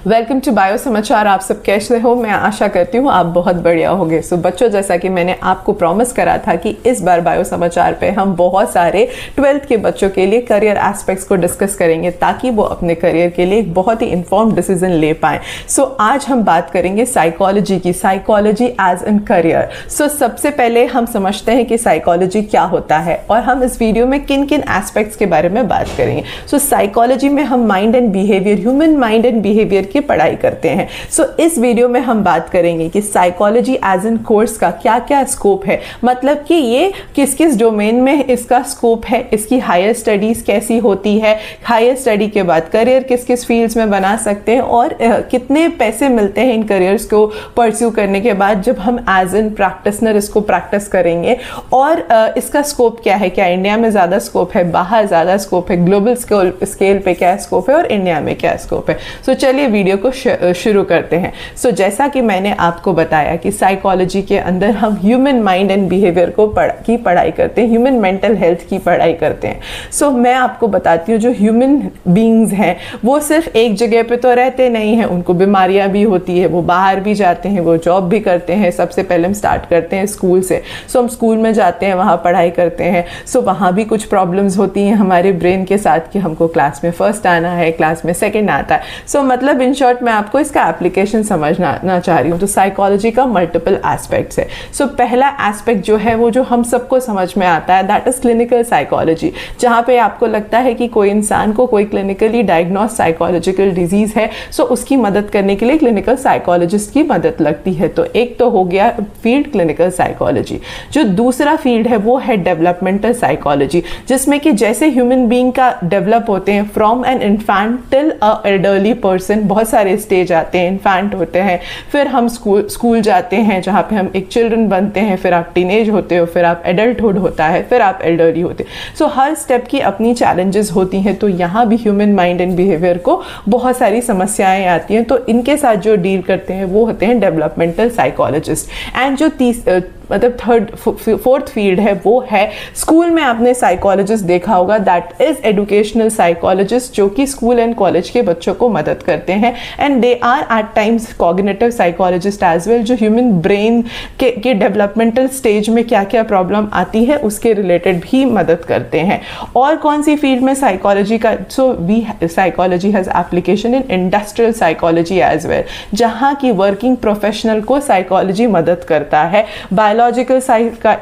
Welcome to bio समाचार। आप सब कैसे हो? मैं आशा करती हूँ आप बहुत बढ़िया होंगे। सो बच्चों, जैसा कि मैंने आपको प्रॉमिस करा था कि इस बार बायो समाचार पे हम बहुत सारे 12th के बच्चों के लिए करियर एस्पेक्ट्स को डिस्कस करेंगे ताकि वो अपने करियर के लिए एक बहुत ही इन्फॉर्म्ड डिसीजन ले पाएं। सो आज हम बात करेंगे साइकोलॉजी की, साइकोलॉजी एज इन करियर। सो सबसे पहले हम समझते हैं कि साइकोलॉजी क्या होता है और हम इस वीडियो में किन किन एस्पेक्ट्स के बारे में बात करेंगे। सो साइकोलॉजी में हम mind and behaviour, human mind and behaviour की पढ़ाई करते हैं। सो इस वीडियो में हम बात करेंगे कि साइकोलॉजी एज इन कोर्स का क्या क्या स्कोप है, मतलब कि ये किस किस डोमेन में इसका स्कोप है, इसकी हायर स्टडीज कैसी होती है, हायर स्टडी के बाद करियर किस किस फील्ड्स में बना सकते हैं और कितने पैसे मिलते हैं इन करियर्स को परस्यू करने के बाद जब हम एज इन प्रैक्टिसनर इसको प्रैक्टिस करेंगे। और इसका स्कोप क्या है, क्या इंडिया में ज़्यादा स्कोप है, बाहर ज़्यादा स्कोप है, ग्लोबल स्केल पे क्या स्कोप है और इंडिया में क्या स्कोप है। सो चलिए वीडियो को शुरू करते हैं। सो जैसा कि मैंने आपको बताया कि साइकोलॉजी के अंदर हम ह्यूमन माइंड एंड बिहेवियर की पढ़ाई करते हैं, ह्यूमन मेंटल हेल्थ की पढ़ाई करते हैं। सो मैं आपको बताती हूँ जो ह्यूमन बींग्स हैं वो सिर्फ एक जगह पे तो रहते नहीं हैं, उनको बीमारियां भी होती है, वो बाहर भी जाते हैं, वो जॉब भी करते हैं। सबसे पहले हम स्टार्ट करते हैं स्कूल से। सो हम स्कूल में जाते हैं, वहाँ पढ़ाई करते हैं। सो वहाँ भी कुछ प्रॉब्लम्स होती हैं हमारे ब्रेन के साथ कि हमको क्लास में फर्स्ट आना है, क्लास में सेकेंड आता है। सो मतलब इन शॉर्ट मैं आपको इसका एप्लीकेशन समझना चाह रही हूँ। तो साइकोलॉजी का मल्टीपल एस्पेक्ट्स है। सो पहला एस्पेक्ट जो है वो जो हम सबको समझ में आता है, दैट इज क्लिनिकल साइकोलॉजी, जहाँ पे आपको लगता है कि कोई इंसान को कोई क्लिनिकली डायग्नोज साइकोलॉजिकल डिजीज है, सो उसकी मदद करने के लिए क्लिनिकल साइकोलॉजिस्ट की मदद लगती है। तो एक तो हो गया फील्ड क्लिनिकल साइकोलॉजी। जो दूसरा फील्ड है वो है डेवलपमेंटल साइकोलॉजी, जिसमें कि जैसे ह्यूमन बीइंग का डेवलप होते हैं from an infant till a elderly person, बहुत सारे स्टेज आते हैं, इन्फेंट होते हैं, फिर हम स्कूल जाते हैं जहाँ पे हम एक चिल्ड्रन बनते हैं, फिर आप टीनेज होते हो, फिर आप एडल्टहुड होता है, फिर आप एल्डरली होते हैं। सो हर स्टेप की अपनी चैलेंजेस होती हैं। तो यहाँ भी ह्यूमन माइंड एंड बिहेवियर को बहुत सारी समस्याएं आती हैं, तो इनके साथ जो डील करते हैं वो होते हैं डेवलपमेंटल साइकोलॉजिस्ट। एंड जो मतलब फोर्थ फील्ड है वो है, स्कूल में आपने साइकोलॉजिस्ट देखा होगा, दैट इज एजुकेशनल साइकोलॉजिस्ट, जो कि स्कूल एंड कॉलेज के बच्चों को मदद करते हैं। And they are at times cognitive psychologist as well, जो ह्यूमन ब्रेन के डेवलपमेंटल स्टेज में क्या क्या प्रॉब्लम आती है उसके रिलेटेड भी मदद करते हैं। और कौन सी फील्ड में साइकोलॉजी का, so we psychology has application in industrial psychology as well, जहाँ की वर्किंग प्रोफेशनल को साइकोलॉजी मदद करता है। बायोलॉजिकल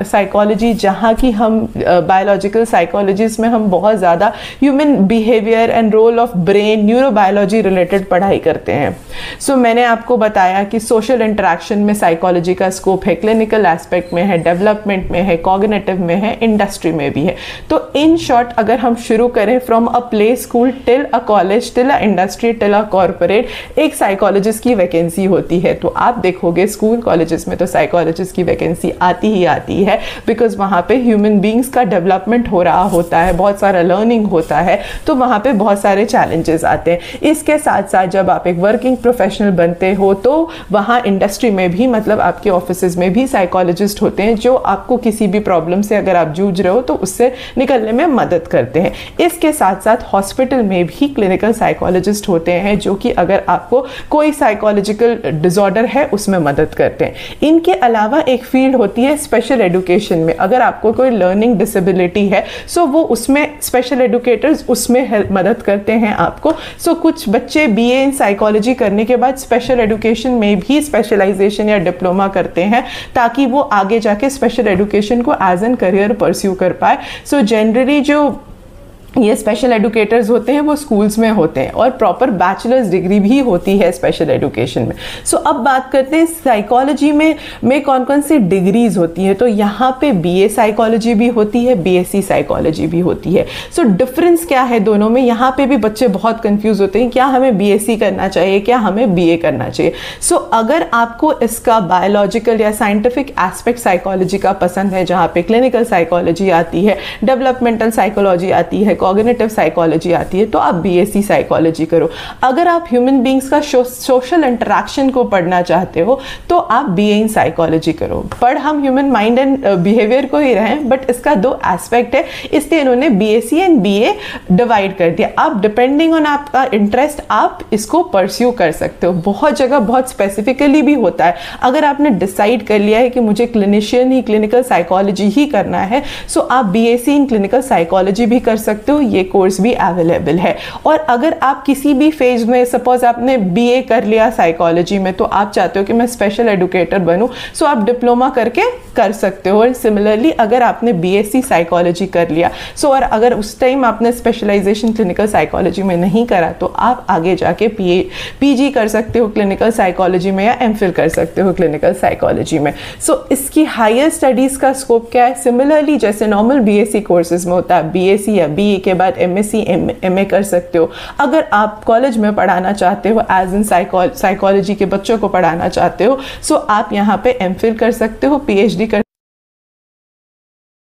साइकोलॉजी, जहाँ की हम बायोलॉजिकल साइकोलॉजिस्ट में हम बहुत ज़्यादा human behaviour and role of brain, neurobiology related पढ़ाई करते हैं। सो मैंने आपको बताया कि सोशल इंटरेक्शन में साइकोलॉजी का स्कोप है, क्लिनिकल एस्पेक्ट में है, डेवलपमेंट में है, कॉग्निटिव में है, इंडस्ट्री में भी है। तो इन शॉर्ट अगर हम शुरू करें from a play school till a college till a industry till a corporate, एक साइकोलॉजिस्ट की वैकेंसी होती है। तो आप देखोगे स्कूल कॉलेजेस में तो साइकोलॉजिस्ट की वैकेंसी आती ही आती है, बिकॉज वहाँ पे ह्यूमन बींग्स का डेवलपमेंट हो रहा होता है, बहुत सारा लर्निंग होता है, तो वहाँ पे बहुत सारे चैलेंजेस आते हैं। इसके साथ साथ जब आप एक वर्किंग प्रोफेशनल बनते हो तो वहाँ इंडस्ट्री में भी, मतलब आपके ऑफिसेज में भी साइकोलॉजिस्ट होते हैं जो आपको किसी भी प्रॉब्लम से अगर आप जूझ रहे हो तो उससे निकलने में मदद करते हैं। इसके साथ साथ हॉस्पिटल में भी क्लिनिकल साइकोलॉजिस्ट होते हैं जो कि अगर आपको कोई साइकोलॉजिकल डिसऑर्डर है उसमें मदद करते हैं। इनके अलावा एक फील्ड होती है स्पेशल एजुकेशन में, अगर आपको कोई लर्निंग डिसेबिलिटी है सो वो उसमें स्पेशल एजुकेटर्स उसमें मदद करते हैं आपको। सो कुछ बच्चे बीए इन साइकोलॉजी करने के बाद स्पेशल एजुकेशन में भी स्पेशलाइजेशन या डिप्लोमा करते हैं ताकि वो आगे जाके स्पेशल एजुकेशन को एज एन करियर परस्यू कर पाए। सो जनरली जो ये स्पेशल एजुकेटर्स होते हैं वो स्कूल्स में होते हैं और प्रॉपर बैचलर्स डिग्री भी होती है स्पेशल एजुकेशन में। सो अब बात करते हैं साइकोलॉजी में कौन कौन सी डिग्रीज होती हैं। तो यहाँ पे बीए साइकोलॉजी भी होती है, बीएससी साइकोलॉजी भी होती है। सो डिफरेंस क्या है दोनों में, यहाँ पे भी बच्चे बहुत कंफ्यूज होते हैं, क्या हमें बीएससी करना चाहिए, क्या हमें बीए करना चाहिए। सो अगर आपको इसका बायोलॉजिकल या साइंटिफिक एस्पेक्ट साइकोलॉजी का पसंद है, जहाँ पे क्लिनिकल साइकोलॉजी आती है, डेवलपमेंटल साइकोलॉजी आती है, कॉग्निटिव साइकोलॉजी आती है तो आप बीएससी साइकोलॉजी करो। अगर आप ह्यूमन बींग्स का सोशल इंटरेक्शन को पढ़ना चाहते हो तो आप बीए इन साइकोलॉजी करो। पढ़ हम ह्यूमन माइंड एंड बिहेवियर को ही रहे हैं, बट इसका दो एस्पेक्ट है, इसलिए इन्होंने बीएससी एंड बीए डिवाइड कर दिया। आप डिपेंडिंग ऑन आपका इंटरेस्ट आप इसको परस्यू कर सकते हो। बहुत जगह बहुत स्पेसिफिकली भी होता है, अगर आपने डिसाइड कर लिया है कि मुझे क्लिनिशियन ही क्लिनिकल साइकोलॉजी ही करना है, सो आप बीएससी इन क्लिनिकल साइकोलॉजी भी कर सकते हो, ये कोर्स भी अवेलेबल है। और अगर आप किसी भी फेज में, सपोज आपने बीए कर लिया साइकोलॉजी में, तो आप चाहते हो कि मैं स्पेशल एडुकेटर बनूं, सो आप डिप्लोमा करके कर सकते हो। और सिमिलरली अगर आपने बीएससी साइकोलॉजी कर लिया, सो और अगर उस टाइम आपने स्पेशलाइजेशन क्लिनिकल साइकोलॉजी में नहीं करा, तो आप आगे जाके पीजी कर सकते हो क्लिनिकल साइकोलॉजी में, या एमफिल कर सकते हो क्लिनिकल साइकोलॉजी में। सो इसकी हायर स्टडीज का स्कोप क्या है? सिमिलरली जैसे नॉर्मल बीएससी कोर्सेज में होता है, बीएससी या बीई के बाद एमएससी एमए कर सकते हो। अगर आप कॉलेज में पढ़ाना चाहते हो, एज इन साइकोलॉजी के बच्चों को पढ़ाना चाहते हो, सो आप यहाँ पे एमफिल कर सकते हो, पीएचडी कर